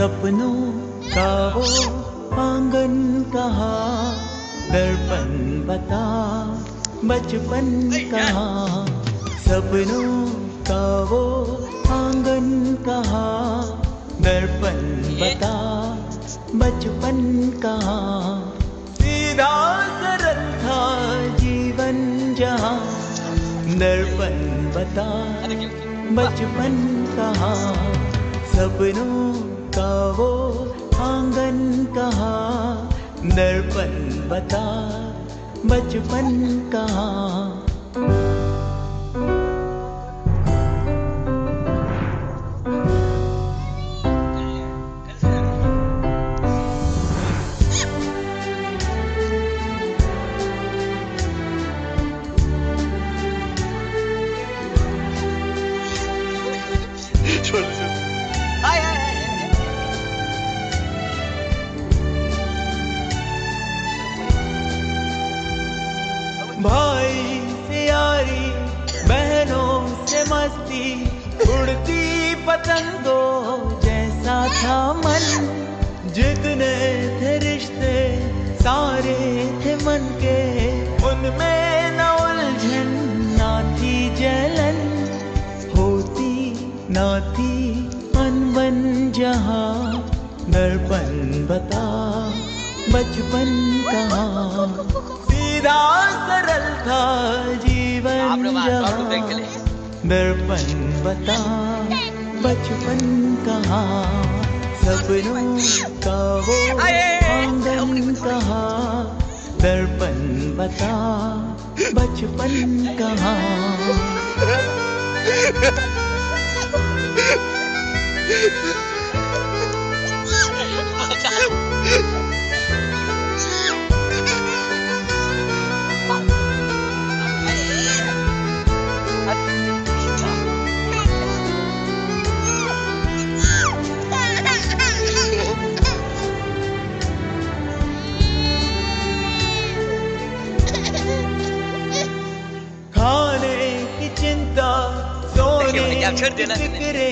सपनों का वो आंगन कहाँ, दर्पण बता बचपन कहाँ। सपनों का वो आंगन कहाँ, दर्पण बता बचपन कहाँ। सीधा सरल था जीवन जहाँ, दर्पण बता बचपन कहाँ। सपनों का वो आंगन कहाँ, दर्पण बता बचपन कहाँ। भाई से यारी, बहनों से मस्ती, उड़ती पतंगों जैसा था मन। जितने थे रिश्ते सारे थे मन के, उनमें न उलझन ना थी जलन। होती ना थी अनबन जहाँ, दर्पण बता बचपन कहाँ। सीधा सरल था जीवन जहाँ, दर्पण बता बचपन कहाँ। सपनों का वो आंगन कहाँ, दर्पण बता बचपन कहाँ। खाने की चिंता, सोने की फिक्रे,